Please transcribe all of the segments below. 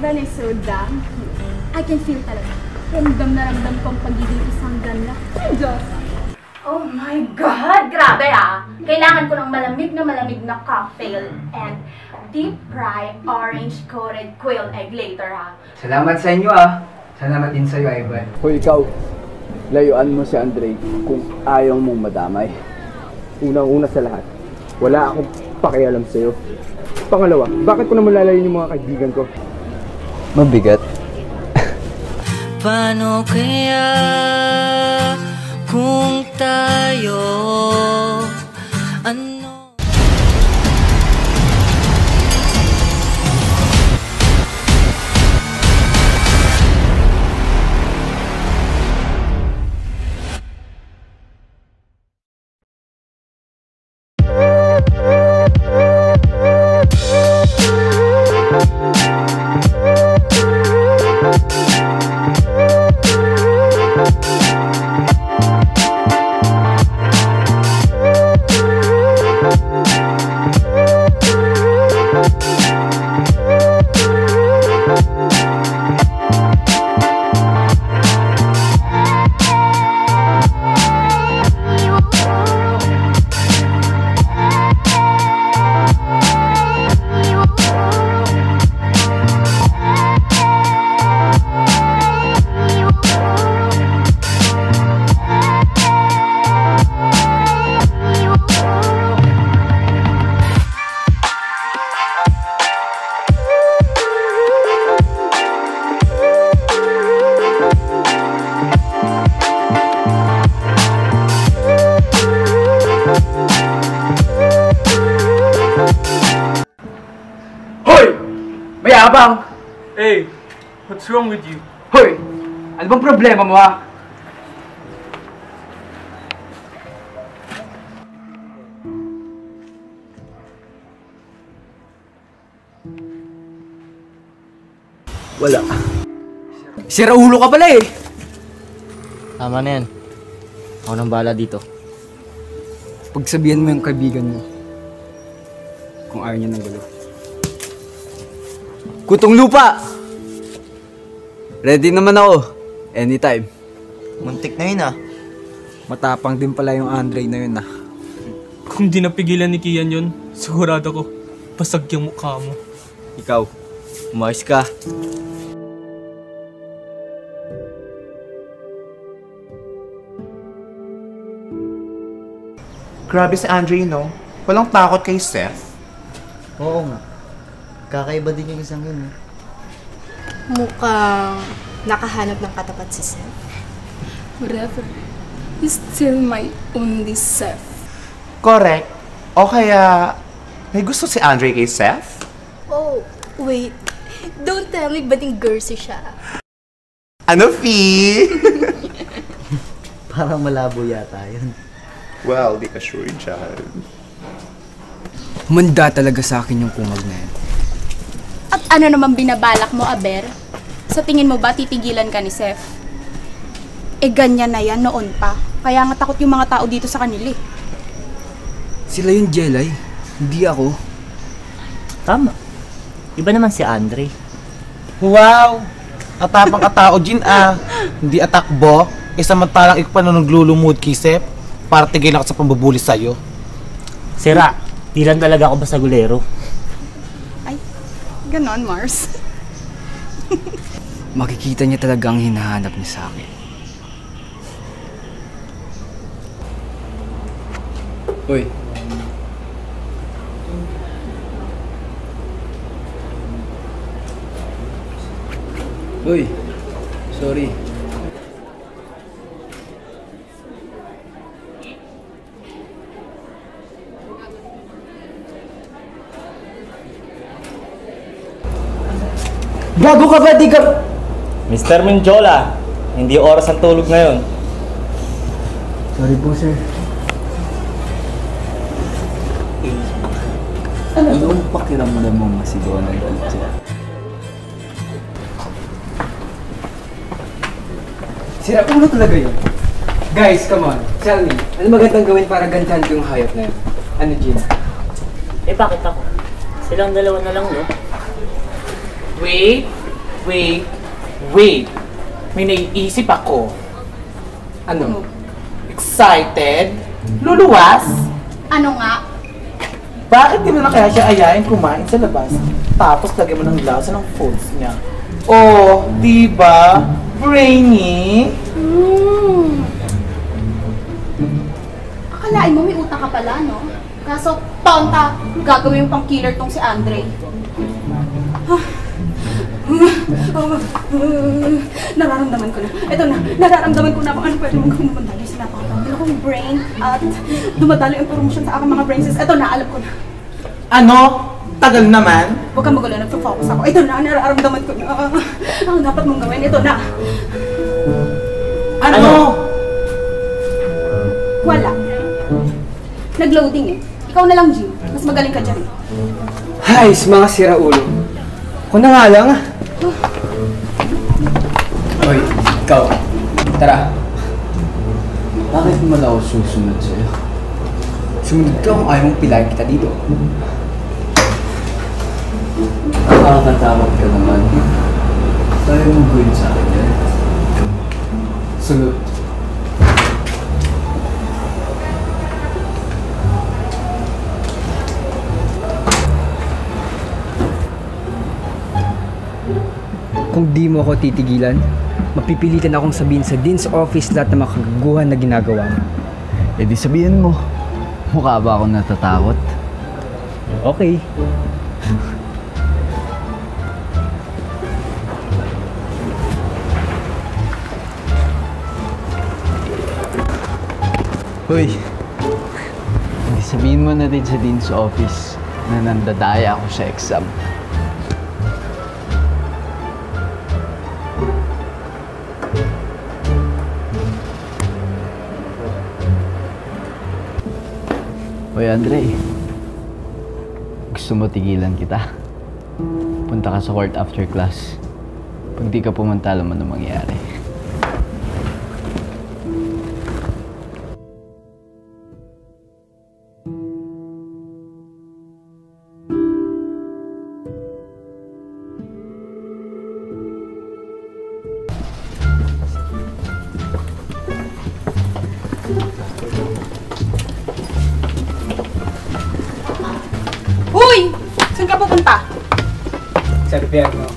Ivan is so damn cute. I can feel talaga. Ramdam na ramdam kong pagiging isang ganda. Diyos! Oh my God! Grabe ah! Kailangan ko ng malamig na cocktail and deep fried orange-coated quail egg later ha. Salamat sa inyo ah. Salamat din sa'yo, Ivan. Hoy ikaw, layuan mo si Andre kung ayaw mong madamay. Unang-una sa lahat, wala akong pakialam sa'yo. Pangalawa, bakit ko naman lalayin yung mga kaibigan ko? Mabigat. Paano kaya kung tayo ano? Mayabang! Hey, what's wrong with you? Hoy! Ano bang problema mo ha? Wala. Sira ulo ka pala eh! Tama na yan. Ako nang bahala dito. Pagsabihan mo yung kaibigan mo kung ayaw niya ng gulo. Kutong lupa! Ready naman ako. Anytime. Muntik na yun ah. Matapang din pala yung Andre na yun ah. Kung di napigilan ni Kian yun, sigurado ko, pasag yung mukha mo. Ikaw, umayos ka. Grabe si Andre, no? Walang takot kay Seth. Oo nga. Kakaiba din yung isang yun eh. Mukhang nakahanap ng katapat si Seth. Whatever. He's still my only Seth. Correct. O kaya, may gusto si Andre kay Seth? Oh, wait. Don't tell me bading girlsy siya. Ano, Fee? Parang malabo yata yun. Well, di ka sure dyan. Humanda talaga sa akin yung kumag na yan. At ano naman binabalak mo, Aber? Sa tingin mo ba titigilan ka ni Seth? Eh ganyan na yan noon pa. Kaya nga takot yung mga tao dito sa kanila eh. Sila yung Jelay, hindi ako. Tama. Iba naman si Andre. Wow! Atapang katao din ah. Hindi atakbo. Eh samantalang ikaw pa na naglulumod kay Seth para tigilan ka sa pambubuli sa'yo. Sira, di lang talaga ako basta gulero. Ay, ganon, Mars. Makikita niya talaga ang hinahanap niya sa akin. Uy. Uy. Sorry. Gago ka ba? Di ka... Mr. Menjola, hindi oras ang tulog ngayon. Sorry po, sir. Anong pakiramdam mo masigaw ng teacher? Sira ulo talaga yun. Guys, come on. Tell me, ano magandang gawin para gantahan ko yung hayop na yun? Ano, Jim? Eh bakit ako? Silang dalawa na lang, no? Wait! Wait. May naiisip ako. Ano? Excited? Luluwas? Ano nga? Bakit di mo na kaya siya ayayin kumain sa labas? Tapos lagyan mo ng lasa ng foods niya. Oh, di ba? Brainy? Akalain mo may utak ka pala, no? Kaso, tonta, gagawin yung pang-killer tong si Andre. Nararamdaman ko na. Ito na, nararamdaman ko na kung ano pwede mong gawin naman dahil sa napakatanggal akong brain at dumadali ang promotion sa aking mga brain cells. Ito na, alam ko na. Ano? Tagal naman? Huwag kang magulo, nagpo-focus ako. Ito na, nararamdaman ko na. Ang dapat mong gawin, ito na. Ano? Wala. Nag-loading eh. Ikaw na lang, Jim. Mas magaling ka dyan. Hays, mga siraulo. Ako na nga lang. Hoy, ikaw. Tara. Bakit mo ako susunod sa'yo? Sumunod ka kung ayaw mong pilayin kita dito. Nakakatakot ka naman. Tayo mong gawin sa akin yan. Sunod. Kung di mo ako titigilan, mapipilitan akong sabihin sa Dean's Office lahat ng mga kagaguhan na ginagawa mo. Eh di sabihin mo, mukha ba ako natatakot? Okay. Hoy! Hindi sabihin mo na din sa Dean's Office na nandadaya ako sa exam. Hoy Andre, gusto mo tigilan kita? Punta ka sa court after class. Pag di ka pumunta, alam mo na mangyayari. Hoy! Saan ka pupunta? Sa gobyerno.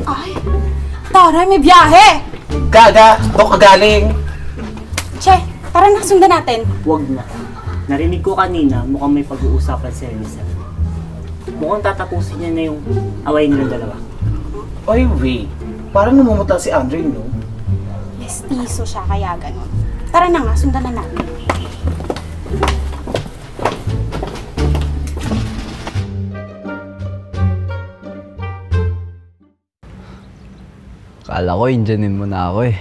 Ay, taray, may biyahe! Gaga, doon ka galing. Che, tara na, sundan natin. Huwag na. Narinig ko kanina mukhang may pag-uusapan si Elisa. Mukhang tatapusin niya na yung away nilang dalawa. Oy, wait. Parang namumutang si Andre, no? Mestizo siya, kaya ganun. Tara na nga, sundan na natin. Akala ko, indyanin mo na ako eh.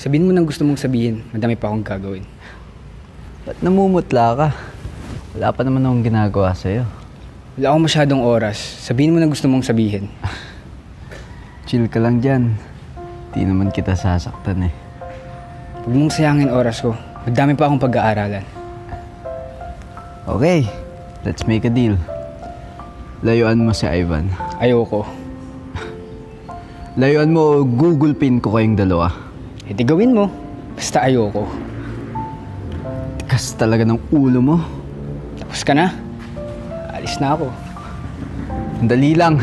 Sabihin mo nang gusto mong sabihin, madami pa akong gagawin. Ba't namumutla ka? Wala pa naman akong ginagawa sa'yo. Wala akong masyadong oras. Sabihin mo na gusto mong sabihin. Chill ka lang dyan. Di naman kita sasaktan eh. Huwag mong sayangin oras ko. Madami pa akong pag-aaralan. Okay, let's make a deal. Layuan mo si Ivan. Ayoko. Layuan mo o Google Pin ko kayong dalawa. E di gawin mo. Basta ayoko. Tikas talaga ng ulo mo. Tapos ka na. Alis na ako. Dali lang.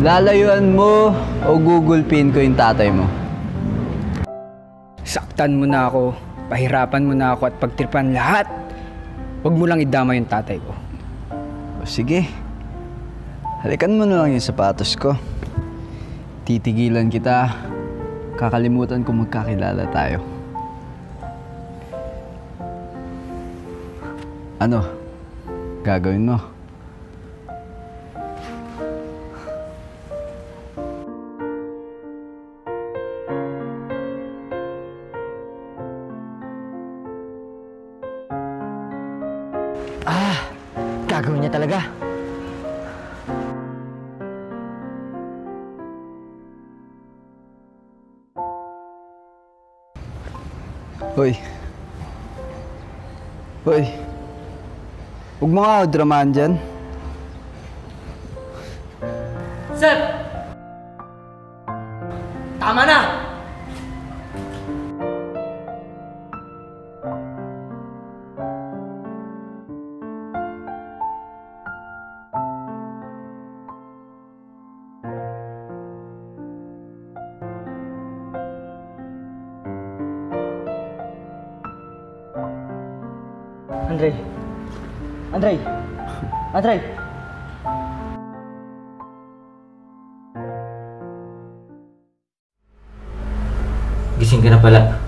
Lalayuan mo o Google Pin ko yung tatay mo. Saktan mo na ako. Pahirapan mo na ako at pagtripan lahat. Huwag mo lang idama yung tatay ko. O sige. Halikan mo na lang yung sapatos ko. Titigilan kita. Kakalimutan ko magkakilala tayo. Ano? Gagawin mo? Gagawin niya talaga. Hoy. Hoy. Huwag mo nga dramahan dyan. Sir! Tama na! Andre! Andre! Andre! Gising ka na pala.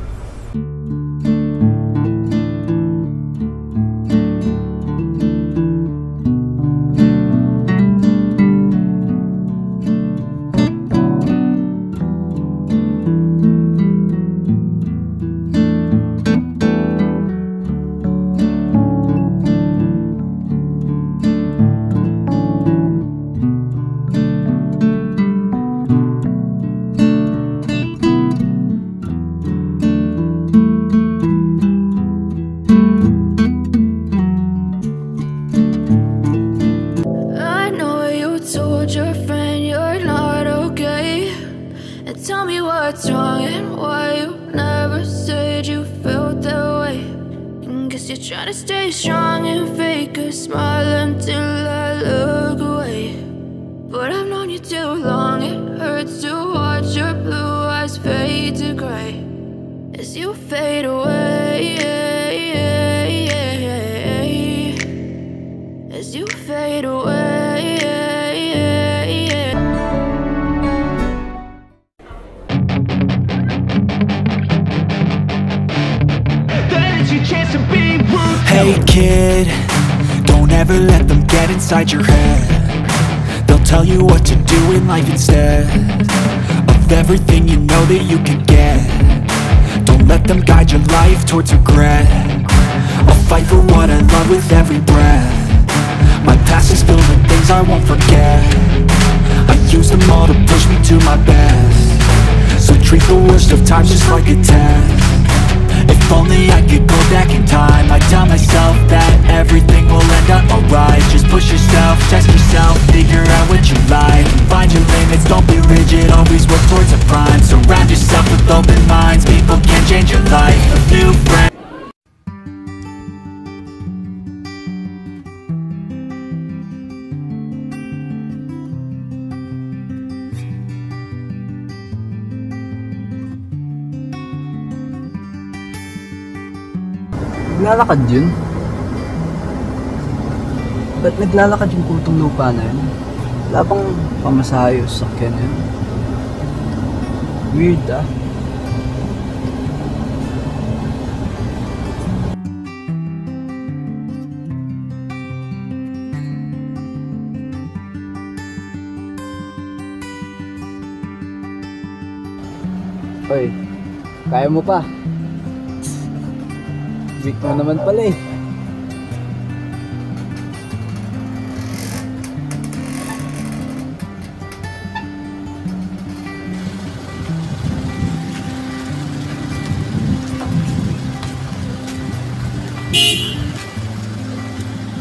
what's wrong and why you never said you felt that way. And guess you're trying to stay strong and fake a smile until I look away. But I've known you too long, it hurts to watch your blue eyes fade to gray as you fade away, as you fade away. Hey kid, don't ever let them get inside your head. They'll tell you what to do in life instead of everything you know that you can get. Don't let them guide your life towards regret. I'll fight for what I love with every breath. My past is filled with things I won't forget. I use them all to push me to my best. So treat the worst of times just like a test. If only I could go back in time, I'd tell myself that everything will end up alright. Just push yourself, test yourself, figure out what you like. Find your limits, don't be rigid, always work towards a prime. Surround yourself with open minds, people can change your life. A few friends. Naglalakad yun? Ba't naglalakad yung putong lupa na yun? Wala bang pamasahe o sakyan yun? Weird ah. Oy, kaya mo pa? Weak mo naman pala eh.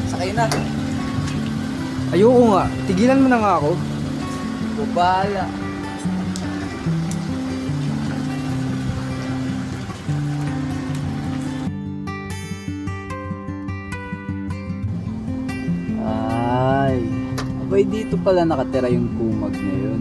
Sakay na. Ayoko nga. Tigilan mo na nga ako. Bahala. Abay, dito pala nakatira yung kumag na yun.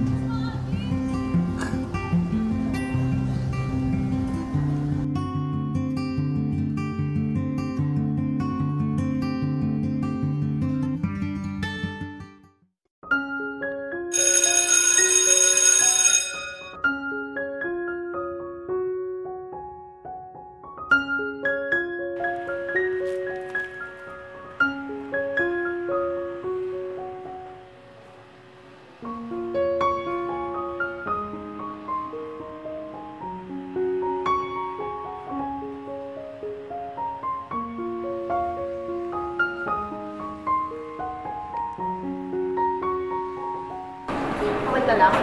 Ka lang.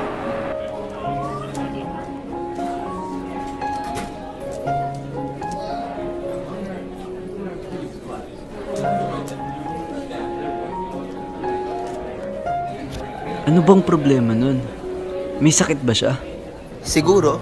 Ano bang problema nun? May sakit ba siya? Siguro.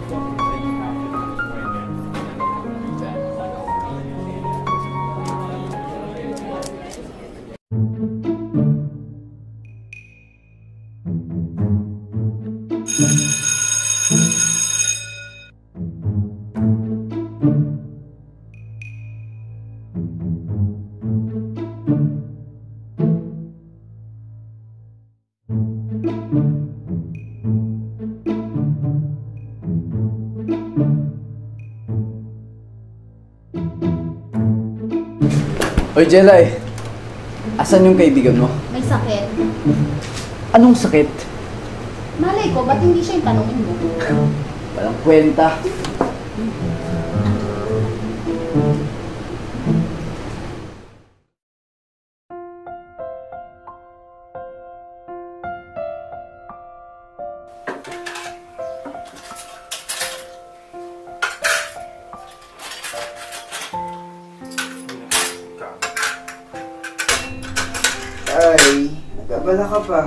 Oy, Jelay. Asan yung kaibigan mo? May sakit. Anong sakit? Malay ko, ba't hindi siya yung tanongin mo? Walang kwenta. Ay, nagabala ka pa.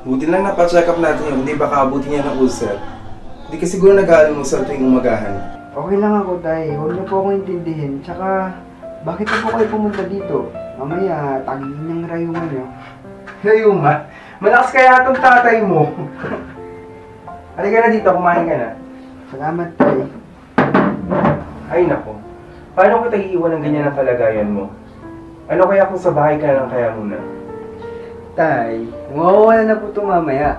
Buti lang napacheck up natin yun, hindi baka abutin niya ng ulcer. Hindi ka siguro nag-aalmusal tuwing umagahan. Okay lang ako, Tay. Huwag niyo po akong intindihin. Tsaka, bakit na po kayo pumunta dito? Mamaya, tagilin niyang rayuman niyo. Rayuma? Malakas kaya itong tatay mo. Halika na dito, kumain ka na. Salamat, Tay. Ay nako, paano kita iiwan ng ganyan ang kalagayan mo? Ano kaya kung sa bahay ka lang kaya muna? Tay, mawawala na po ito mamaya.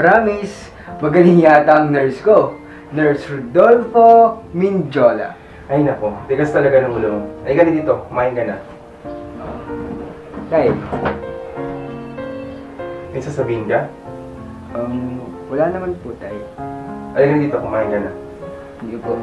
Promise, magaling yata ang nurse ko. Nurse Rodolfo Minjola. Ay nako, tigas talaga ng ulo mo. Halika na dito, kumain ka na. Tay, may sasabihin ka? wala naman po, Tay. Halika na dito, kumain ka na. Hindi po.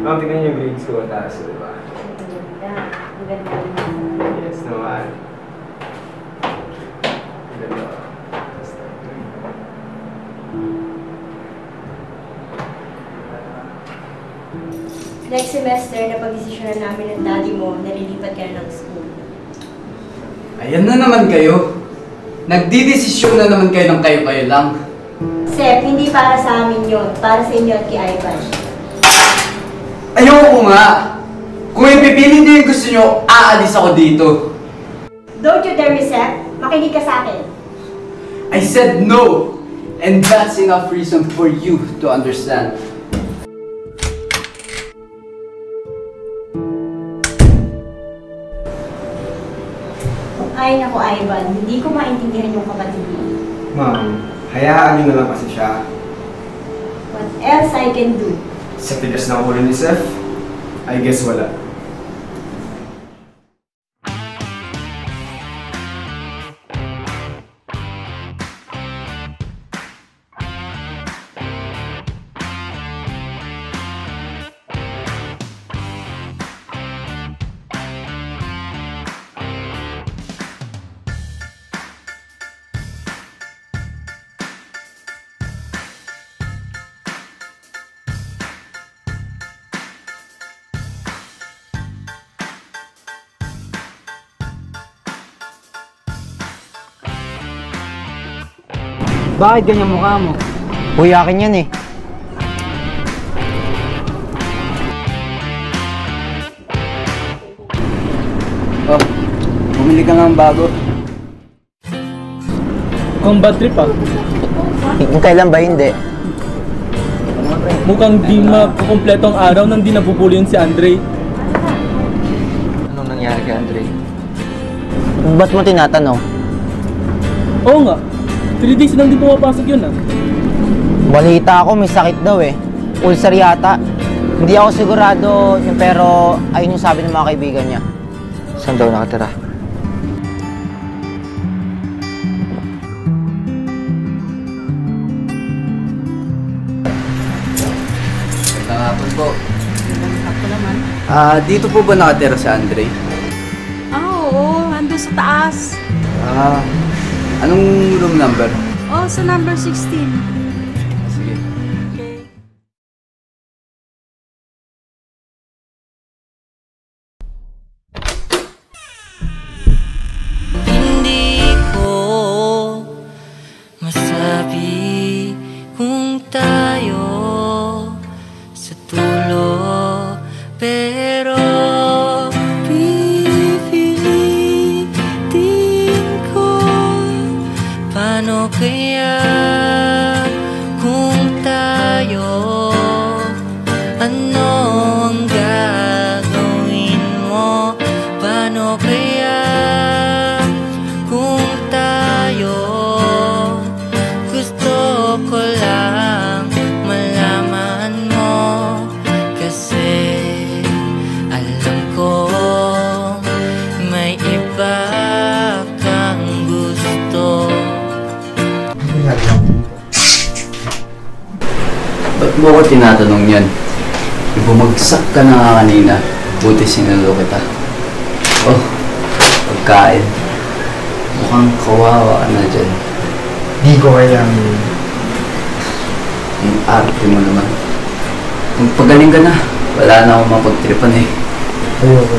Ma'am, tignan niyo yung grades ko, taas, di ba? Ang ganda. Yes naman. Ang ganda. Next semester, napag-desisyonan namin ng daddy mo na lilipat ka na ng school. Ayan na naman kayo. Nagdidesisyon na naman kayo ng kayo-kayo lang. Sep, hindi para sa amin yun. Para sa inyo at kay Ivan. Ayoko nga! Kung ipipili niyo yung gusto niyo, aalis ako dito. Don't you dare me, Sep. Makinig ka sa akin. I said no! And that's enough reason for you to understand. Ay, naku, Ivan. Hindi ko maintindihan yung kapatid mo. Ma'am, hayaan niyo na lang kasi siya. What else I can do? Sa tigas ng ulo ni Seth, I guess wala. Bakit ganyan mukha mo? Uy, akin yan eh. Oh, bumili ka nga ng bago. Combat trip ah. Kung kailan ba hindi? Mukhang di magkukumpleto ang araw nang di nabubulo yun si Andre. Anong nangyari kay Andre? Ba't mo tinatanong? Oo nga. 3 days lang di pumapasok yun ah. Balita ako, may sakit daw eh. Ulcer yata. Hindi ako sigurado yun, pero ayun yung sabi ng mga kaibigan niya. Saan daw nakatira? Magandang hapon po. Dito po ba nakatira si Andre? Oo, ando sa taas. Anong room number? Oh, sa number 16. Sige. Hindi ko masabi kung tayo sa tulo, pero pipilitin ko. Paano kaya kung tayo, ano ang gagawin mo? Paano kaya kung tayo, gusto ko lang malaman mo, kasi alam ko may iba kang gusto. Ba't mo ko tinatanong yan? Bumagsak ka na nga kanina. Buti sinulo kita. Oh, pagkain. Mukhang kawawa ka na dyan. Di ko kayang... Ang arte mo naman. Magpagaling ka na. Wala na akong mapagtripan eh. Ayoko.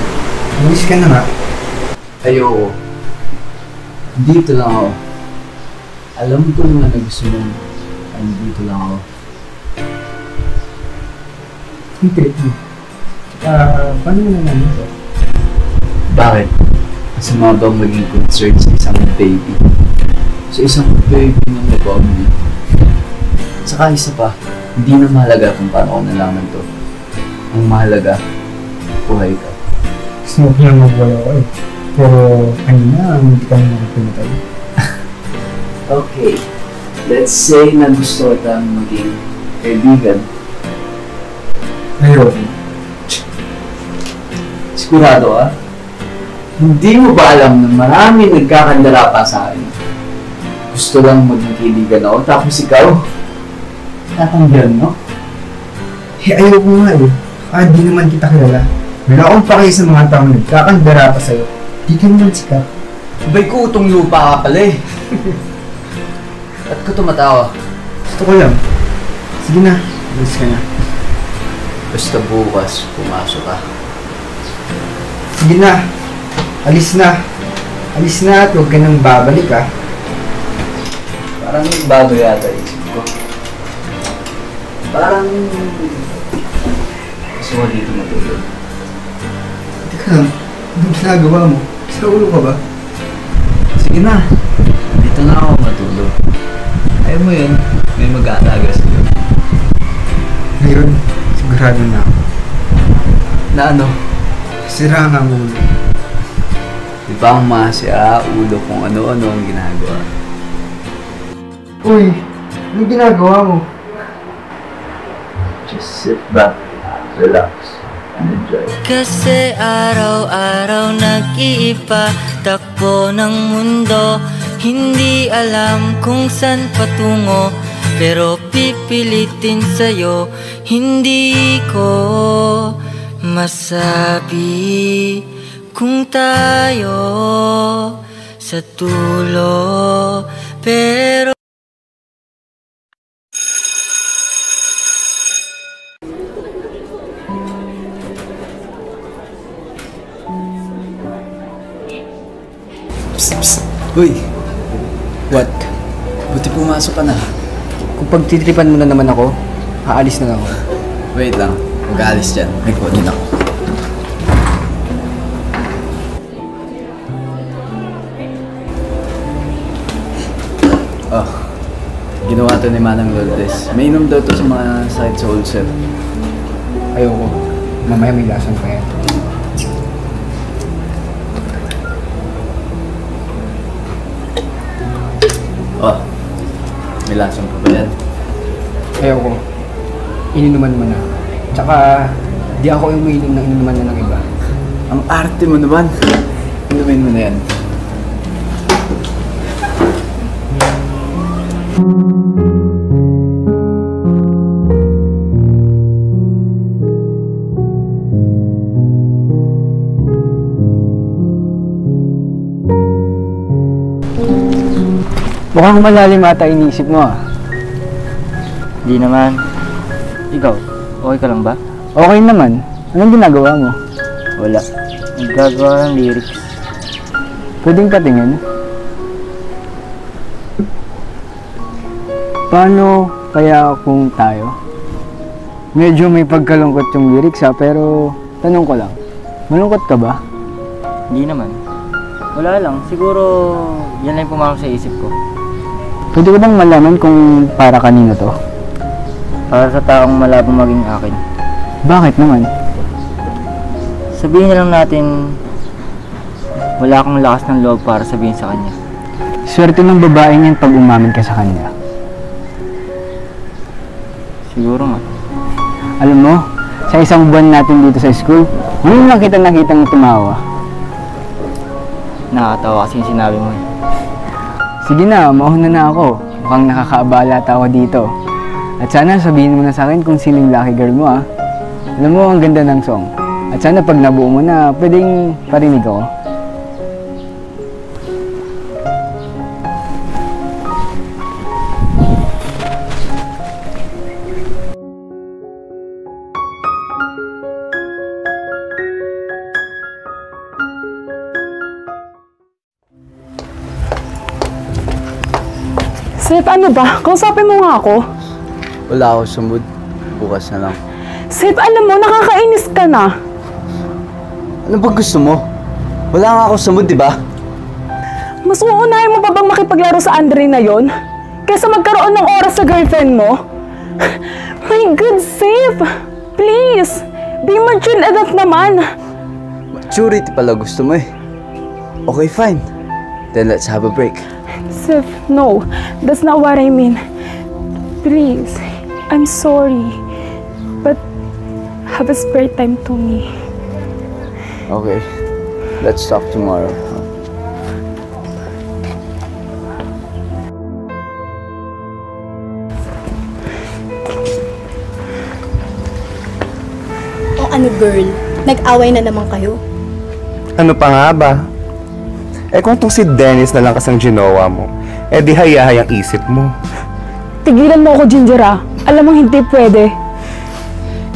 Uwis ka na nga. Ayoko. Dito lang ako. Alam ko naman na gusto mo. Dito lang ako. Hindi. Paano mo naman ito? Bakit? Masama bang maging concerned sa isang baby? Sa isang baby ng nag-omni? Saka isa pa, hindi na mahalaga kung paano ko nalaman to. Ang mahalaga, buhay ka. Gusto mo lang magwala ko eh. Pero kanina, hindi ka naman pinatay. Okay. Let's say na gusto kitang maging kaibigan. Ayoko. Sigurado ka? Hindi mo ba alam na marami nagkakandara pa sa akin? Gusto lang maging kaibigan ako, tapos ikaw, tatanggihan mo? Eh, ayoko nga eh. Di naman kita kilala. Wala akong pake sa mga taong nagkakandara pa sa'yo. Di ka naman sikat. Abay ko, utong lupa ka pala eh. Ba't ko tumatawa? Gusto ko lang. Sige na, alis ka na. Basta bukas, pumasok ka. Sige na, alis na. Alis na at huwag ka nang babalik ha. Parang bago yata isip ko. Parang... gusto ko dito matulog. Teka lang, anong ginagawa mo? Sa ulo ka ba? Sige na, dito na ako matulog. Ayaw mo yun, may mag-aalaga sa'yo. Ngayon, sigurado na ako. Na ano? Sira nga ang ulo. Di ba ang masya, ulo kung ano-ano ang ginagawa? Uy, anong ginagawa mo? Just sit back, relax, and enjoy. Kasi araw-araw nag-iiba, takbo ng mundo. Hindi alam kung saan patungo, pero pipilitin sa'yo. Hindi ko masabi kung tayo sa tulo, pero Uy! What? Buti pumasok ka na. Kung pagtitripan mo na naman ako, aalis na ako. Wait lang, mag-aalis dyan. May din ako. Oh, ginawa to ni Manang Lourdes. May inom daw to sa mga sakit sa ulcer. Ayoko. Mamaya may lasan pa yan. Oh, may lasang pa ba yan? Ayoko. Ininuman mo na. Tsaka, di ako umiinom ng inuman na ng iba. Ang arte mo naman. Inumin mo na yan. Mukhang malalim ata iniisip mo ah. Di naman. Ikaw, okay ka lang ba? Okay naman. Anong ginagawa mo? Wala. Naggagawa ng lyrics. Pwedeng patingin? Paano kaya kung tayo? Medyo may pagkalungkot yung lyrics ha, pero tanong ko lang. Malungkot ka ba? Hindi naman. Wala lang. Siguro yan lang yung pumasok sa isip ko. Pwede ko bang malaman kung para kanino to? Para sa taong malabong maging akin. Bakit naman? Sabihin na lang natin, wala akong lakas ng loob para sabihin sa kanya. Swerte ng babaeng yan pag umamin ka sa kanya. Siguro nga. Alam mo, sa isang buwan natin dito sa school, ngayon lang kita nakitang tumawa. Nakakatawa kasi yung sinabi mo eh. Sige na, mauna na ako. Mukhang nakakaabala tawa dito. At sana sabihin mo na sa akin kung sino yung lucky girl mo ah. Alam mo, ang ganda ng song. At sana pag nabuo mo na, pwedeng parinig ako. Sep, ano ba? Kausapin mo nga ako. Wala ako sa mood. Bukas na lang. Sep, alam mo, nakakainis ka na. Ano ba gusto mo? Wala nga ako sa mood, di ba? Mas uunahin mo pa bang makipaglaro sa Andre na yon? Kaysa magkaroon ng oras sa girlfriend mo? My God, Sep! Please! Be mature enough naman! Maturity pala gusto mo eh. Okay, fine. Then let's have a break. Sef, no. That's not what I mean. Please, I'm sorry. But have a spare time to me. Okay. Let's talk tomorrow. O ano girl, nag-away na naman kayo? Ano pa nga ba? Eh kung tong si Dennis na lang kasang ginawa mo, eh di hayahay ang isip mo. Tigilan mo ako, Ginger ah. Alam mo hindi pwede.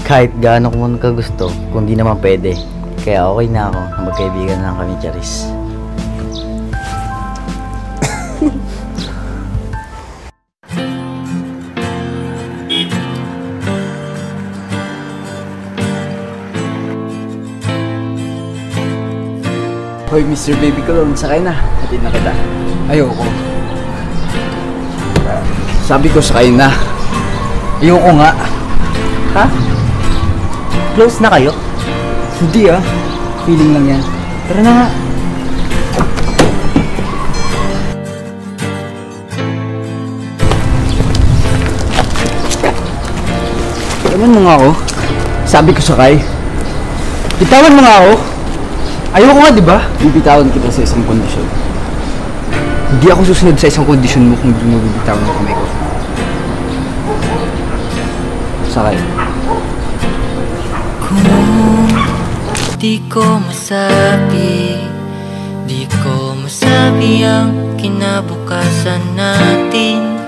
Kahit gaano ko man ka gusto, kung di naman pwede. Kaya okay na ako na magkaibigan lang kami, Charis. Hoy, Mr. Baby Cologne, sakay na. Hatid na kita. Ayoko. Sabi ko sakay na. Ayoko nga. Ha? Close na kayo? Hindi ah. Feeling lang yan. Tara na nga. Bitawan mo nga ako. Sabi ko sakay. Bitawan mo nga ako. Ayoko nga, di ba? Bibitawan kita sa isang kondisyon. Hindi ako susunod sa isang kondisyon mo kung hindi mo bibitawan mo kamay ko. Sakay. Kung di ko masabi, di ko masabi ang kinabukasan natin.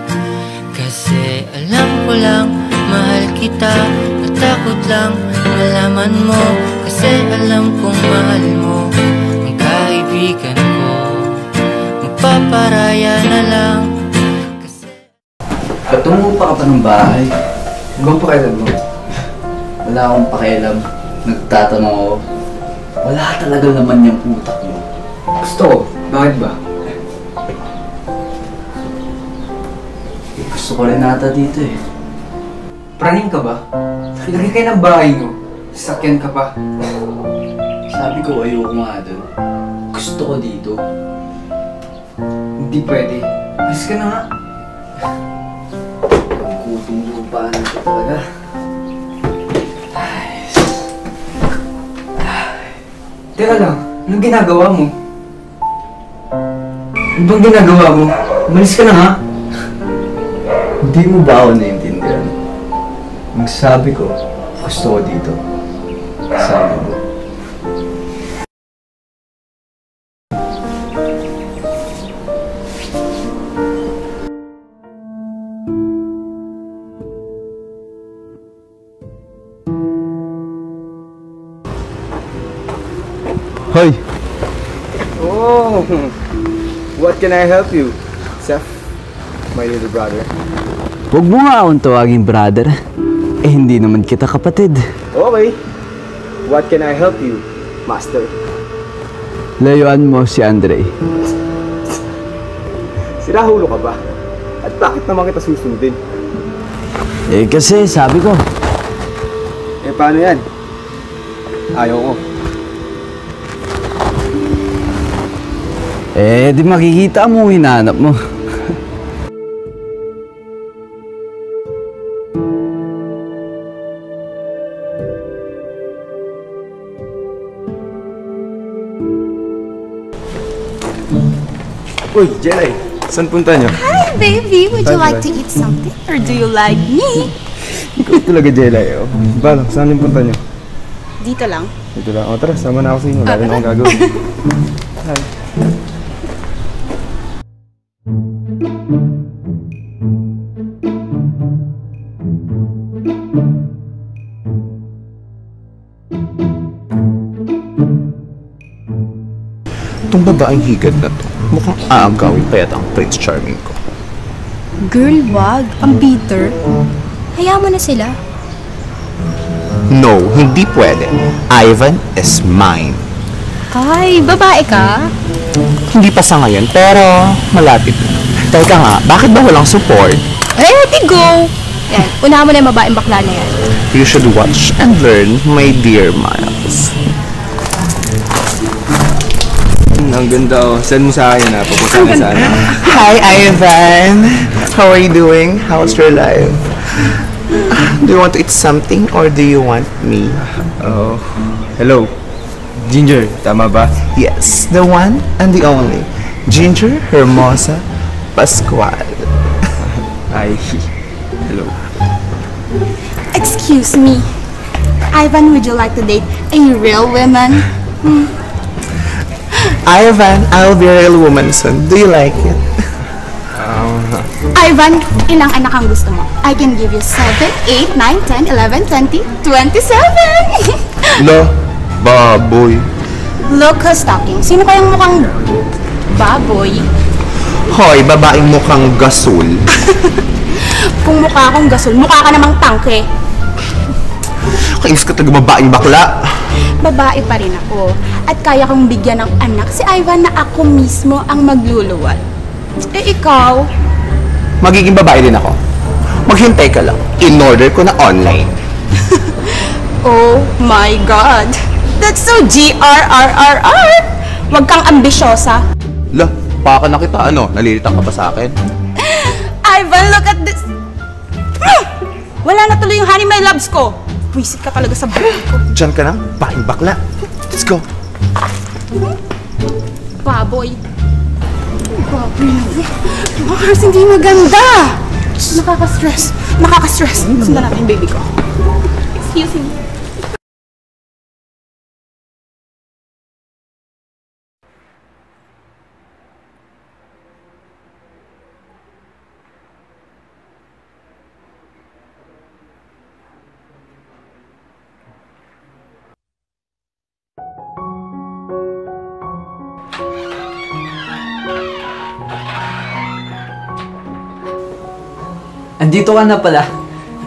Kasi alam ko lang, mahal kita. Natakot lang malaman mo. Kasi alam kong mahal mo ang kaibigan ko. Magpaparaya na lang. Ba't tumupa ka pa ng bahay? Ano bang pakialam mo? Wala akong pakialam. Nagtatanong ako. Wala talaga naman yung utak mo. Gusto ko. Bakit ba? Gusto ko rin ata dito eh. Praning ka ba? Ilagay kayo ng bahay mo. Sasakyan ka pa. Sabi ko ayoko nga doon. Gusto ko dito. Hindi pwede. Alis ka na nga. Ang kutong lupa Paanan ko talaga. Teka lang, anong ginagawa mo? Ano bang ginagawa mo? Umalis ka na nga. Hindi mo ba ako naiintindihan? Ang sabi ko, gusto ko dito. Sabi mo. Hoy! Oh! What can I help you? Seth, my little brother. Huwag mo nga akong tawaging brother. Eh, hindi naman kita kapatid. Okay. What can I help you, master? Layuan mo si Andre. Sirahulo ka ba? At bakit naman kita susundin? Eh, kasi sabi ko. Eh, paano yan? Ayaw ko. Eh, di makikita mo hinahanap mo. Uy, Jelay, saan punta niyo? Hi, baby. Would you like to eat something? Or do you like me? Ikaw talaga, Jelay. Oh. Bala, saan yung punta niyo? Dito lang. Dito lang. O tara, sama na ako sa inyo. Lalo na akong gagawin. Hi. Itong babaeng higad na to, mukhang aagawin pa yata ang Prince Charming ko. Girl, wag. Ang bitter. Hayaan mo na sila. No, hindi pwede. Ivan is mine. Ay, babae ka? Hindi pa sa ngayon, pero malapit na. Teka nga, bakit ba walang support? Ready, go! Yan, unahan mo na yung babaeng bakla na yan. You should watch and learn, my dear Miles. Ang ganda oh. Send mo sa akin na. Papunta ka sana. Hi, Ivan. How are you doing? How's your life? Do you want to eat something or do you want me? Oh. Hello. Ginger, tama ba? Yes, the one and the only. Ginger Hermosa Pascual. Ay, hello. Excuse me. Ivan, would you like to date a real woman? Ivan, I'll be a real woman soon. Do you like it? Ivan, ilang anak ang gusto mo? I can give you 7, 8, 9, 10, 11, 20, 27! Lo, baboy. Look who's talking. Sino kayang mukhang baboy? Hoy, babaeng mukhang gasol. Kung mukha akong gasol, mukha ka namang tangke. Kainis ka taga babaeng bakla. Babae pa rin ako. At kaya kong bigyan ng anak si Ivan na ako mismo ang magluluwal. Eh ikaw? Magiging babae din ako. Maghintay ka lang. In-order ko na online. Oh my God! That's so GRRRR! Huwag kang ambisyosa. La, paka na kita. Ano? Nalilitang ka pa sa akin? Ivan, look at this! Wala na tuloy yung honey my loves ko. Wisit ka talaga sa buhay ko. Diyan ka na, baing bakla. Let's go. Baboy. Baboy na. Mars, hindi maganda. Nakaka-stress. Nakaka-stress. Sundan natin yung baby ko. Excuse me. Andito ka na pala.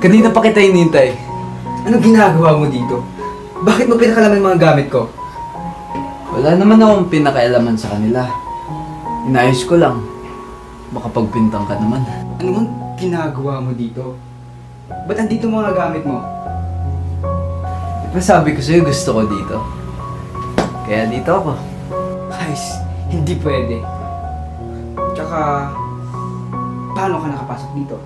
Kanina pa kita hinintay. Anong ginagawa mo dito? Bakit mo pinakalaman yung mga gamit ko? Wala naman akong pinakailaman sa kanila. Inayos ko lang. Baka pagpintang ka naman. Ano bang ginagawa mo dito? Ba't andito mga gamit mo? Di ba sabi ko sa'yo gusto ko dito? Kaya dito ako. Guys, hindi pwede. Tsaka, paano ka nakapasok dito?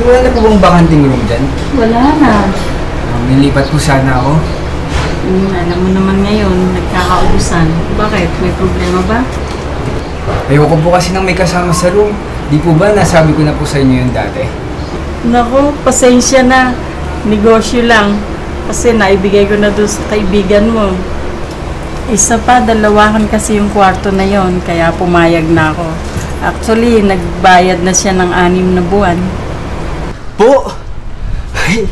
wala na po bang bakanting room dyan? Wala na. Nilipat po sana ako. Alam mo naman ngayon, nagkakaubusan. Bakit? May problema ba? Ayoko po kasi nang may kasama sa room. Di po ba nasabi ko na po sa inyo yun dati? Nako, pasensya na. Negosyo lang. Kasi naibigay ko na doon sa kaibigan mo. Isa pa, dalawahan kasi yung kwarto na yon, kaya pumayag na ako. Actually, nagbayad na siya ng 6 na buwan. Po! Ay,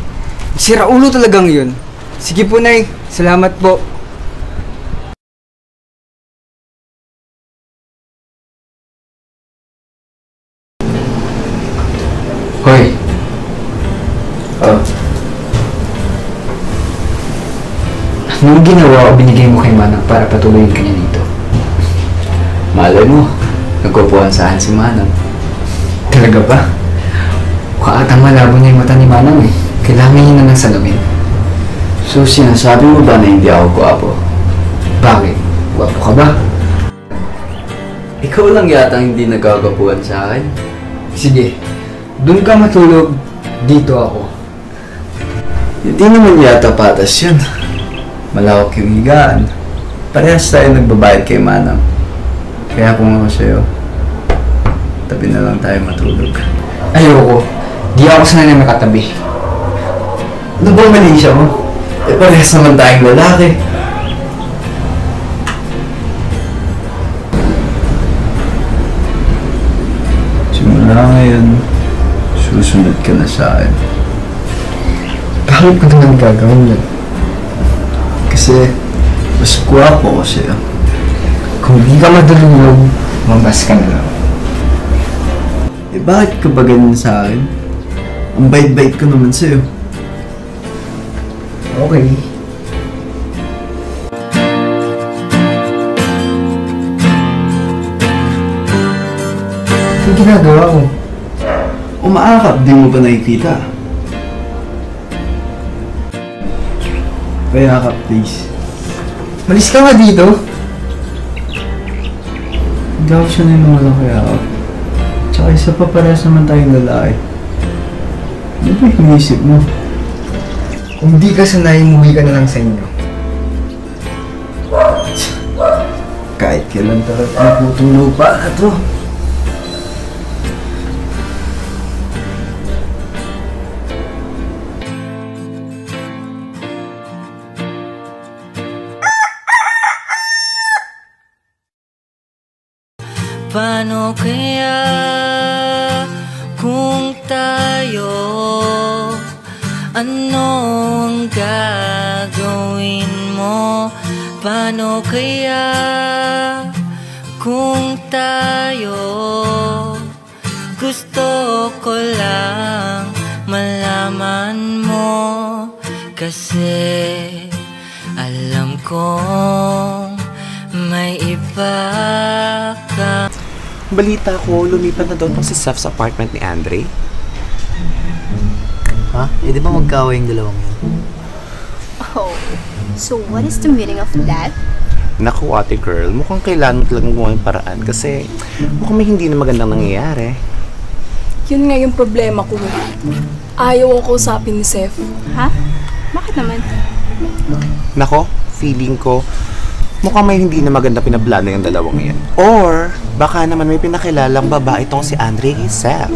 sira ulo talagang yun. Sige po, Nay. Salamat po. Hoy. Anong ginawa o binigay mo kay Manang para patuloyin ka niya dito? Malay mo, nagkupuan saan si Manang. Talaga ba? Mukha atang malabo niya yung mata ni Manang eh. Kailangan niya na ng salamin. So, sinasabi mo ba na hindi ako gwapo? Bakit? Gwapo ka ba? Ikaw lang yata hindi nagkagapuan sa akin. Sige, dun ka matulog, dito ako. Hindi naman yata patas yun. Malawak yung higaan. Parehas tayo nagbabayad kay Manang. Kaya kung ako sa'yo, tabi na lang tayo matulog. Ayoko. Di ako sanay na makatabi. Ano ba mali siya mo? Eh parehas naman tayong lalaki. Simula ngayon, susunod ka na sa akin. Bakit ko naman gagawin yun? Kasi, mas gwapo ko sa'yo. Kung di ka madulog, mabas ka na lang. Eh bakit ka ba ganyan sa akin? Ang bait-bait ko naman sa'yo. Okay. Anong ginagawa ko? Umaakap, di mo ba nakikita? Payakap, please. Malis ka nga dito. Hindi ako siya na yung walang kayakap. Tsaka isa pa parehas naman tayong lalaki. Ano ba yung inisip mo? Kung di ka sanay, umuwi ka na lang sa inyo. Kahit kailan talaga ang putong lupa na to. Paano kaya kung tayo, ano ang gagawin mo? Paano kaya kung tayo, gusto ko lang malaman mo. Kasi alam kong may iba ka. Balita ko, lumipat na daw si Seth sa apartment ni Andre. Ha? Eh di ba magkaaway yung dalawang yun? Oh, so what is the meaning of that? Naku, ate girl, mukhang kailangan mo talagang gumawa yung paraan kasi mukhang may hindi na magandang nangyayari. Yun nga yung problema ko. Ayaw akong kausapin ni Seth. Ha? Bakit naman? Nako, feeling ko mukhang may hindi na maganda pinablano yung dalawang yan. Or, baka naman may pinakilalang babae itong si Andre kay Seth.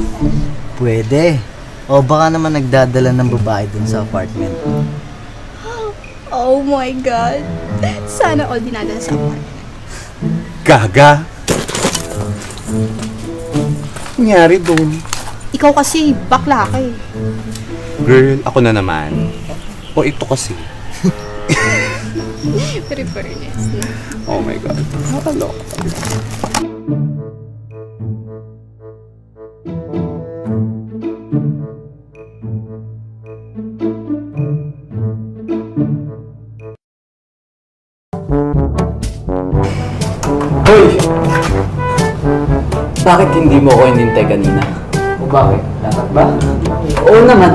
Pwede. O baka naman nagdadala ng babae dun sa apartment. Oh my God. Sana all dinadala sa apartment. Gaga! Nangyari dun. Ikaw kasi, bakla ka eh. Girl, ako na naman. O ito kasi. Very fairness. Oh my God. Nakaloka talaga. Hoy! Bakit hindi mo ako inintay kanina? O bakit? Dapat ba? Oo naman.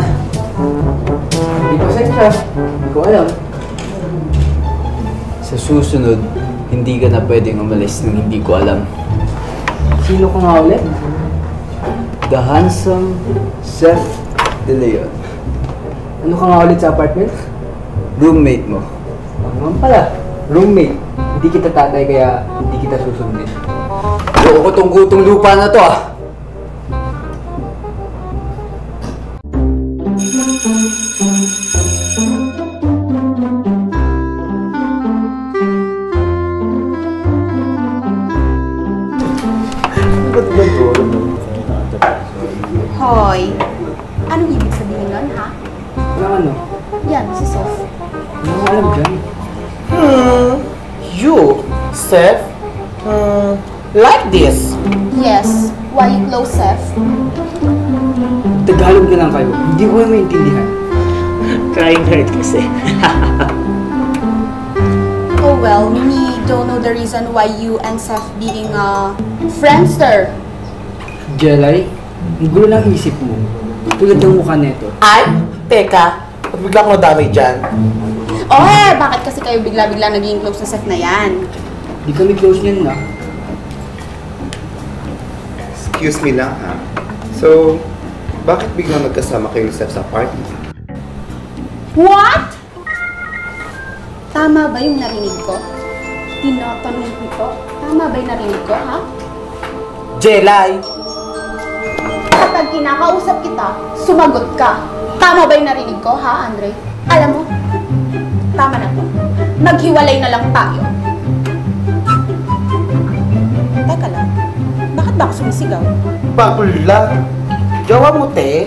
Hindi ko sensya. Hindi ko alam. Sa susunod, hindi ka na pwedeng umalis nang hindi ko alam. Sino ko nga ulit? The handsome Seth De Leon. Ano ka nga ulit sa apartment? Roommate mo. Ano pala? Roommate. Hindi kita tatay kaya hindi kita susundin. Loko ko tong gutong lupa na to ah! Hoy, anong ibig sabihin nun, ha? Ano? Yan, si Seth. Ano ko alam dyan? You, Seth, like this. Yes, why you close, Seth? Tagalog na lang kayo. Hindi ko kayo maintindihan. Crying hurt kasi. Oh well, me don't know the reason why you and Seth being a friendster. Jelay, ang gulo ng isip mo. Tulad ng mukha neto. Ay, teka. Ba't bigla ko nadamay dyan? Oh bakit kasi kayo bigla-bigla naging close na Seth na yan? Di kami close niyan na. Excuse me lang ha. So, bakit biglang nagkasama kayo ni Seth sa party? What? Tama ba yung narinig ko? Tinatanong ko to. Tama ba yung narinig ko, ha? Jelay! Kapag kinakausap kita, sumagot ka. Tama ba yung narinig ko, ha, Andre? Alam mo, tama na to. Maghiwalay na lang tayo. Teka lang, bakit ba ako sumisigaw? Bakla! Jawa mo, te.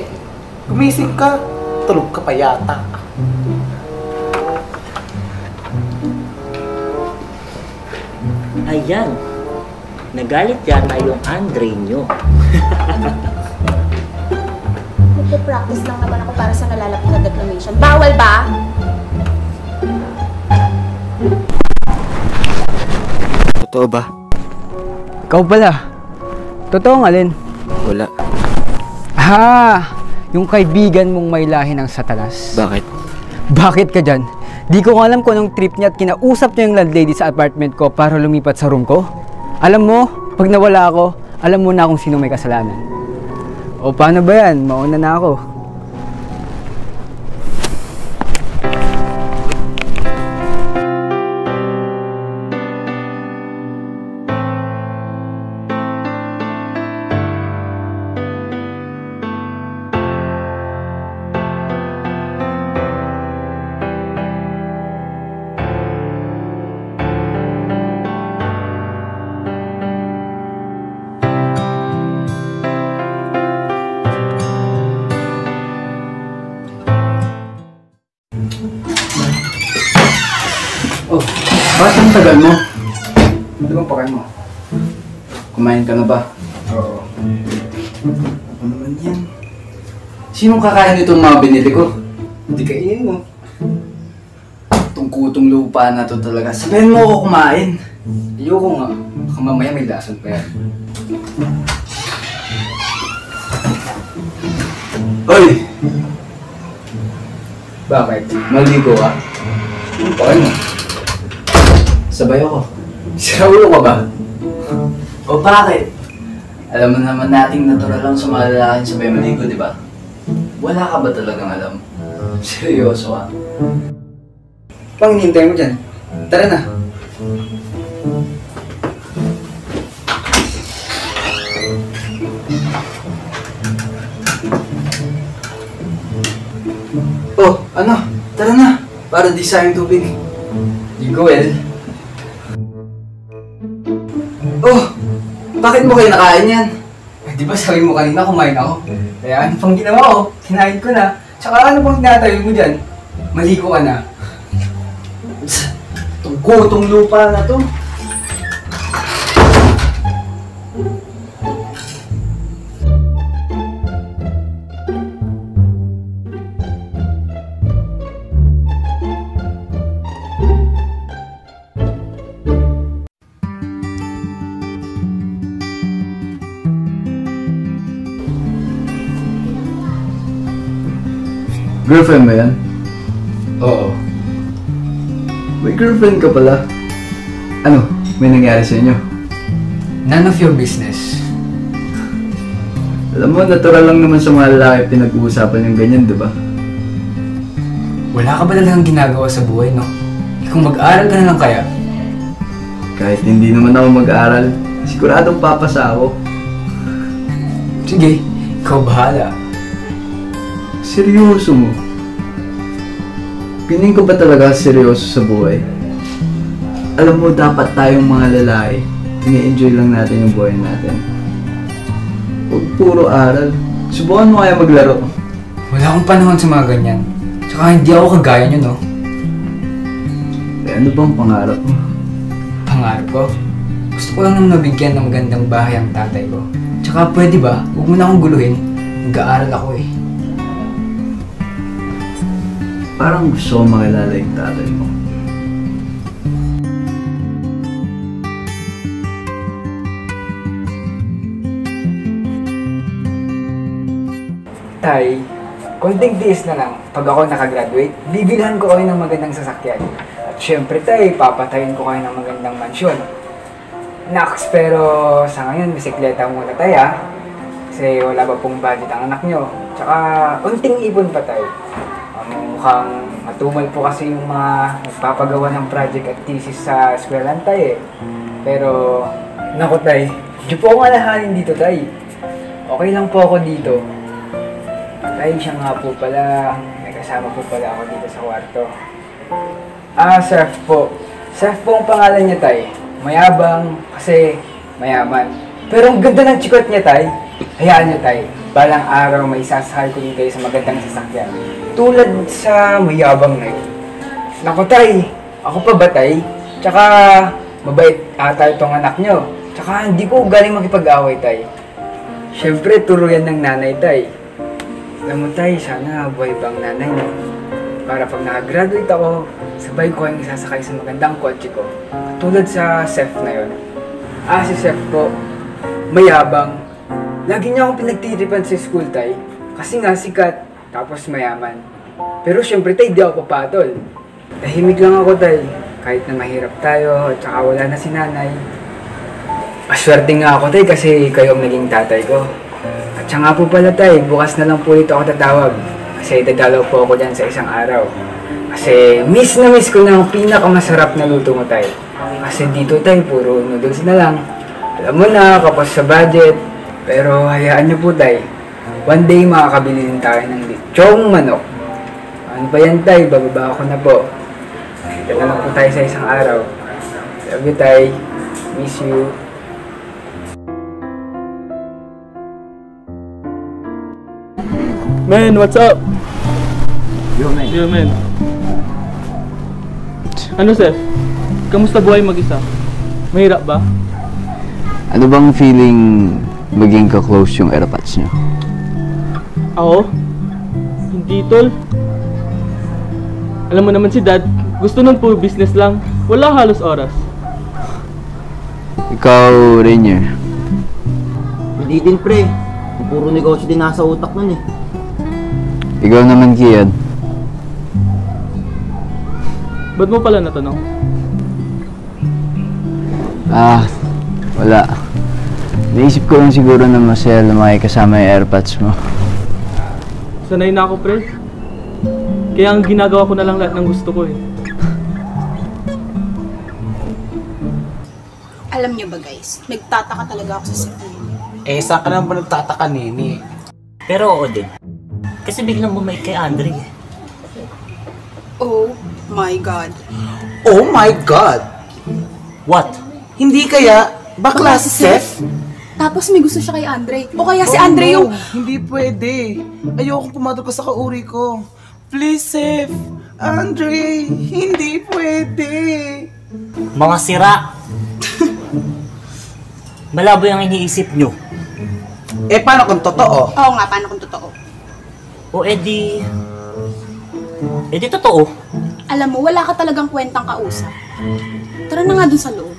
Gumising ka. Tulog ka pa yata. Ayan. Nagalit yata yung Andre nyo. Nagpo-practice lang naman ako para sa nalalapit na declamation. Bawal ba? Totoo ba? Ikaw pala. Totoo nga, Len. Wala. Yung kaibigan mong may lahi ng Satanas. Bakit? Bakit ka dyan? Di ko alam kung anong trip niya at kinausap niya yung landlady sa apartment ko para lumipat sa room ko. Alam mo, pag nawala ako, alam mo na kung sino may kasalanan. O paano ba yan? Mauna na ako. Oh, bakit ang tagal mo? Ano bang pakain mo? Kumain ka na ba? Oo. Ano naman yan? Sinong kakain itong mga binili ko? Hindi kainin mo. Itong kutong lupa na to talaga. Sabihin mo ako kumain. Ayoko nga. Baka mamaya may lason pa yan. Oy! Bakit? Maligo ka? Anong pakain mo? Sabay ako. Sira ulo ka ba? O bakit? Alam mo naman nating natural lang sa mga lalaking sabay maligo, di ba? Wala ka ba talagang alam? Seryoso ka? Pang hinihintay mo dyan? Tara na. Oh, ano? Tara na. Para di sayang tubig. Di ko, Oh! Bakit mo kayo nakain yan? Di ba sabi mo kanina kumain ako? Kaya ano pang ginawa ko? Kinain ko na. Tsaka ano pang tinatayo mo dyan? Maligo ka na. Itong gutong lupa na to. Girlfriend mo yan? Oo. May girlfriend ka pala. Ano? May nangyari sa inyo? None of your business. Alam mo, natural lang naman sa mga lalaki pinag-uusapan yung ganyan, di ba? Wala ka ba talagang ginagawa sa buhay, no? Kung mag-aral ka na lang kaya? Kahit hindi naman ako mag-aral, siguradong papasa ako. Sige, ikaw bahala. Seryoso mo? Piling ko ba talaga seryoso sa buhay? Alam mo, dapat tayong mga lalaki, ini-enjoy lang natin yung buhay natin. Huwag puro aral. Subukan mo kaya maglaro. Wala akong panahon sa mga ganyan. Tsaka hindi ako kagaya nyo, no? Ano bang pangarap mo? Pangarap ko? Gusto ko lang nang nabigyan ng magandang bahay ang tatay ko. Tsaka pwede ba? Huwag mo na akong guluhin. Nag-aaral ako eh. Parang gusto ko makilala yung tatay mo. Tay, konting tiis na lang. Pag ako nakagraduate, bibilhan ko kayo ng magandang sasakyan. At syempre tay, papatayin ko kayo ng magandang mansyon. Naks, pero sa ngayon, bisikleta muna tay ha. Kasi wala pa pong budget ang anak nyo. Tsaka, unting ipon pa tay. Mukhang matumal po kasi yung mga nagpapagawa ng project at thesis sa eskwelahan tay eh. Pero, naku tay, di po akong alahanin dito tay. Okay lang po ako dito. Tay, siya nga po pala, may kasama po pala ako dito sa kwarto. Seth po. Seth po ang pangalan niya tay. Mayabang kasi mayaman. Pero ang ganda ng chikot niya tay. Hayaan niyo tay, balang araw may sasakay ko din kayo sa magandang sasakyan. Tulad sa mayabang na yun. Naku tay, ako pa ba tay? Tsaka mabait ata itong anak nyo. Tsaka hindi ko galing makipag-away tay. Siyempre turo yan ng nanay tay. Alam mo tay, sana buhay bang nanay no? Para pag nakagraduate ako, sabay ko kayong isasakay sa magandang kotse ko. Tulad sa Seth na yun. Si Seth po, mayabang. Lagi niya akong pinagtitiripan sa school tay. Kasi nga sikat, tapos mayaman. Pero syempre tay, di ako papatol. Tahimik lang ako tay. Kahit na mahirap tayo, at saka wala na si nanay. Maswerte nga ako tay kasi kayo ang naging tatay ko. At siya nga po pala tay, bukas na lang po dito ako tatawag. Kasi dadalaw po ako dyan sa isang araw. Kasi miss na miss ko na ang pinakamasarap na luto mo tay. Kasi dito tay, puro noodles na lang. Alam mo na, kapos sa budget. Pero hayaan niyo po tay, one day makakabili din tayo ng lechong manok. Ano ba yan tay, bababa ako na po. Kita na lang po tayo sa isang araw. Love you tay, miss you. Man, what's up? Yo, man. Yo, man. Ano, Seth? Kamusta buhay mag-isa? Mahirap ba? Ano bang feeling maging ka-close yung airpods niyo? Ako? Hindi, tol. Alam mo naman si Dad, gusto nun po business lang. Wala halos oras. Ikaw, Rainier. Hindi din pre. Puro negosyo din nasa utak nun eh. Ikaw naman, Kian. Ba't mo pala natanong? Wala. Naisip ko lang siguro na masaya na makikasama yung airpods mo. Sanay na ako, pre. Kaya ang ginagawa ko na lang lahat ng gusto ko eh. Alam niyo ba guys, nagtataka talaga ako sa sikul. Saan ka naman ba nagtataka, Nini? Pero oo din. Kasi biglang bumait kay Andre. Oh my God. Oh my God! What? Hindi kaya bakla si Seth? Tapos may gusto siya kay Andre. O kaya si Andre yung... Hindi pwede. Ayokong pumatol ka sa kauri ko. Please, Seth. Andre, hindi pwede. Mga sira! Malabo yung iniisip nyo. Paano kung totoo? Oo nga, paano kung totoo? O edi totoo. Alam mo, wala ka talagang kwentang kausap. Tara na nga dun sa loob.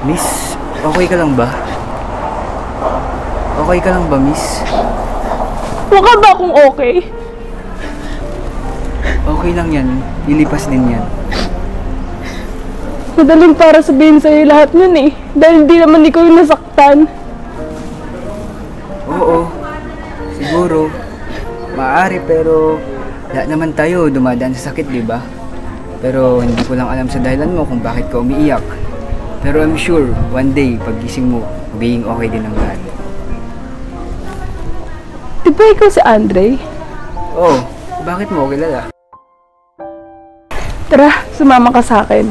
Miss, okay ka lang ba? Okay ka lang ba, miss? Mukha ba akong okay? Okay lang yan. Lilipas din yan. Madaling para sabihin sa'yo lahat nun eh. Dahil di naman ikaw yung nasaktan. Oo. Siguro. Maaari pero lahat naman tayo dumadaan sa sakit, di ba? Pero hindi ko lang alam sa dahilan mo kung bakit ka umiiyak. Pero I'm sure, one day, paggising mo, magiging okay din ang lahat. Di ba ikaw si Andre? Oo. Bakit mo kilala? Tara, sumama ka sa akin.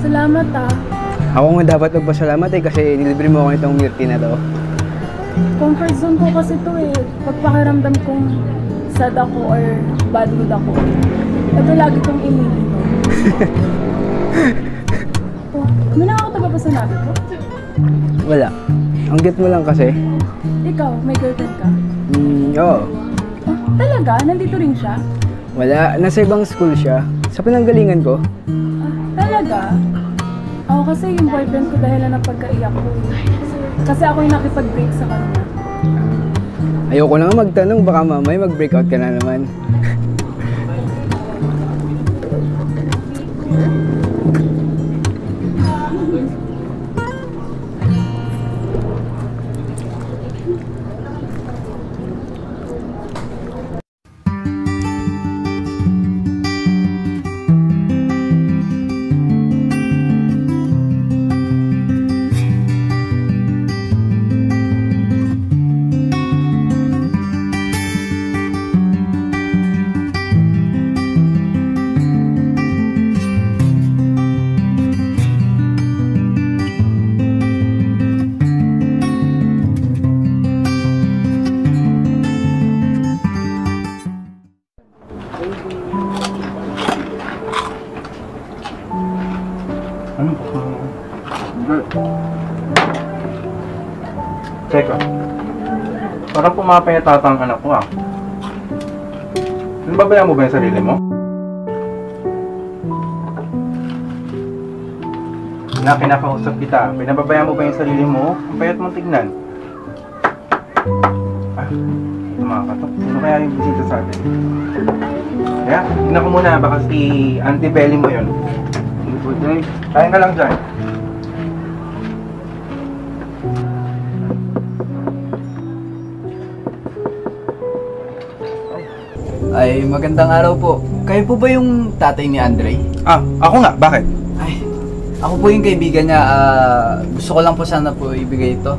Salamat ah. Ako nga dapat magpasalamat kasi nilibre mo ako nitong milk tea na to. Comfort zone ko kasi to eh. Pagpakiramdam kong sad ako or bad mood ako. Ito lagi kong iniinom. Oh, may nakakataga ba sa nabi ko? Wala. Ang get mo lang kasi. Ikaw, may girlfriend ka? Oo. Oh, talaga? Nandito rin siya? Wala. Nasa ibang school siya. Sa pinanggalingan ko. Talaga? Ako kasi yung boyfriend ko dahil na pagkaiyak ko. Kasi ako yung nakipag-break sa kanya. Ayoko na nga magtanong, baka mamay mag-breakout ka na naman. Teka, parang pumapayatata ang anak ko ah. Nababayaan mo ba yung sarili mo? Na kinakausap kita, pinababayaan mo ba yung sarili mo? Ang payat mong tignan. Ah, tumakatok. Sino kaya yung bisita sa atin? Kaya, tignan ko muna, baka si Auntie Belly mo yun. Kain ka lang dyan. Ay, magandang araw po. Kayo po ba yung tatay ni Andre? Ah, ako nga. Bakit? Ay, ako po yung kaibigan niya. Gusto ko lang po sana po ibigay ito.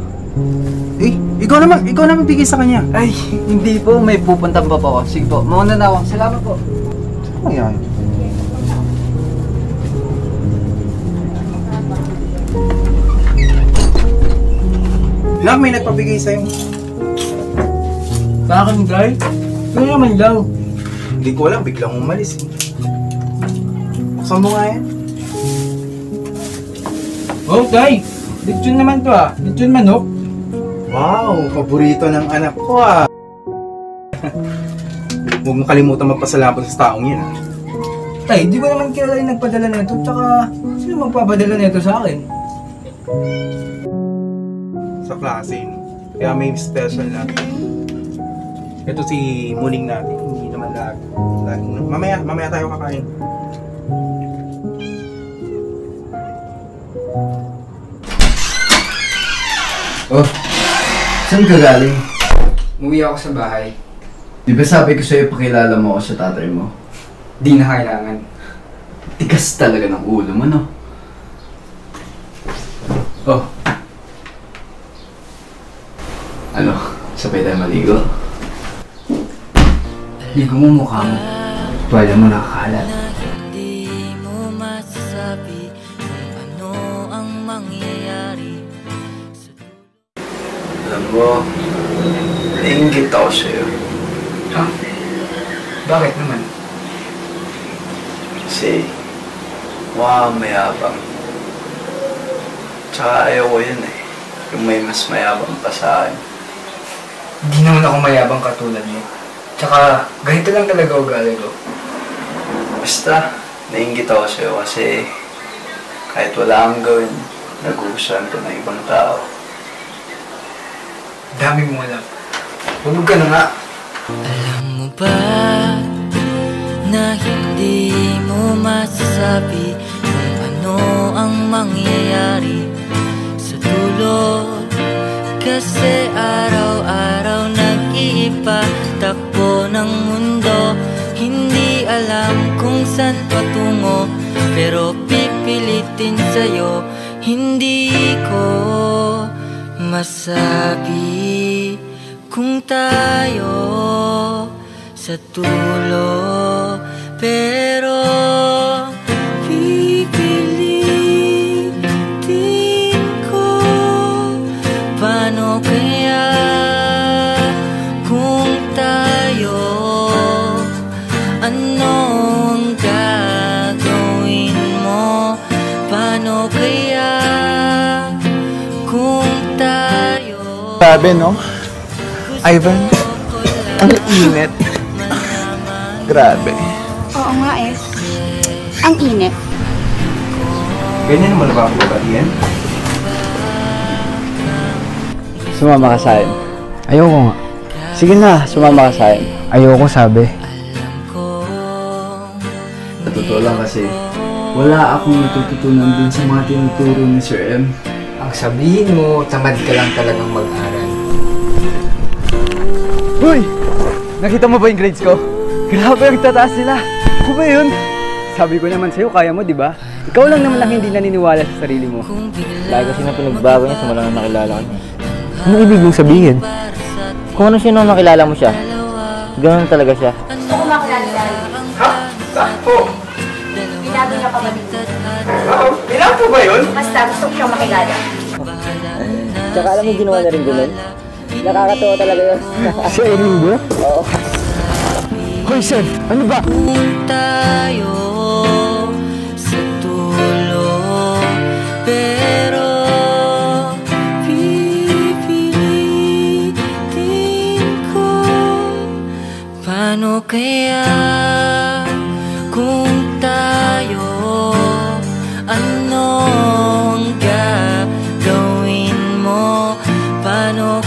Eh, ikaw naman bigay sa kanya. Ay, hindi po. May pupuntan pa po ako. Sige po, mauna na ako. Salamat po. Ano yan? Nak, may nagpabigay sa'yo. Sa akin, guy? Kaya naman daw. Hindi ko alam, biglang umalis eh. Buksan mo nga yan. Oh, guy! Lechon naman to ah. Lechon manok. Wow, paborito ng anak ko ah. Huwag mo kalimutan magpasalamat sa taong yun ah. Tay, di ko naman kilala yung nagpadala nito. Tsaka, sino magpapadala nito sa akin? Sa klase, no? Kaya may special na. Ito si muling natin, hindi naman lagi. Mamaya tayo kakain. Oh, saan ka galing? Umuwi ako sa bahay. Di ba sabi ko sa'yo pakilala mo ako sa tatay mo? Di na kailangan. Tigas talaga ng ulo mo, no? Oh, Ano? Sabay tayo maligo? Ligo mo mukha mo. Tuwala mo nakakalat. Hindi mo masasabi kung ano ang mangyayari. Alam mo, nainggit ako sa'yo. Ha? Bakit naman? Kasi, mukhang mayabang. Tsaka ayaw ko yun eh. Yung may mas mayabang pa sa akin. Hindi naman ako mayabang katulad mo. Tsaka, ganito lang talaga ugali ko. Basta, nainggit ako sa'yo kasi kahit wala kang gawin, nag-uusahan ka ng ibang tao. Dami mo alam. Huwag ka na nga. Alam mo ba na hindi mo masasabi kung ano ang mangyayari sa dulo? Kasi araw-araw nag-iiba takbo ng mundo. Hindi alam kung saan patungo, pero pipilitin sa'yo. Hindi ko masabi kung tayo sa dulo, pero pipilitin ko. Paano kaya kung tayo? Ano ang gagawin mo? Paano kaya kung tayo? Grabe, no? Ivan, ang init. Grabe. Oo nga eh. Ang init. Ganyan mo na ba ako babalian? Sumama ka sa akin. Ayoko nga. Sige na, sumama ka sa akin. Ayoko sabi. Sa totoo lang kasi, wala akong natututunan din sa mga tinuturo ni Sir M. Ang sabihin mo, tamad ka lang talagang mag-aral. Uy! Nakita mo ba yung grades ko? Grabe ang tataas nila. Ako ba yun? Sabi ko naman sa'yo, kaya mo, di ba? Ikaw lang naman ang hindi naniniwala sa sarili mo. Lagi kasi na pinagbago niya sa mga nakilala ko niya. Ano ibig mong sabihin? Kung ano sino nakilala mo siya, ganoon talaga siya. Gusto ko makilala si Alvin. Ha? Sakto! Binago niya pa ba dito? Kailangan po ba yun? Basta gusto ko siyang makilala. Tsaka alam mo ginawa na rin ganoon? Nakakatawa talaga yun. Si Irene bro? Oo. Hoy Sir, ano ba? Kung tayo sa dulo, pero pipilitin ko. Paano kaya kung tayo? Anong gagawin mo? Paano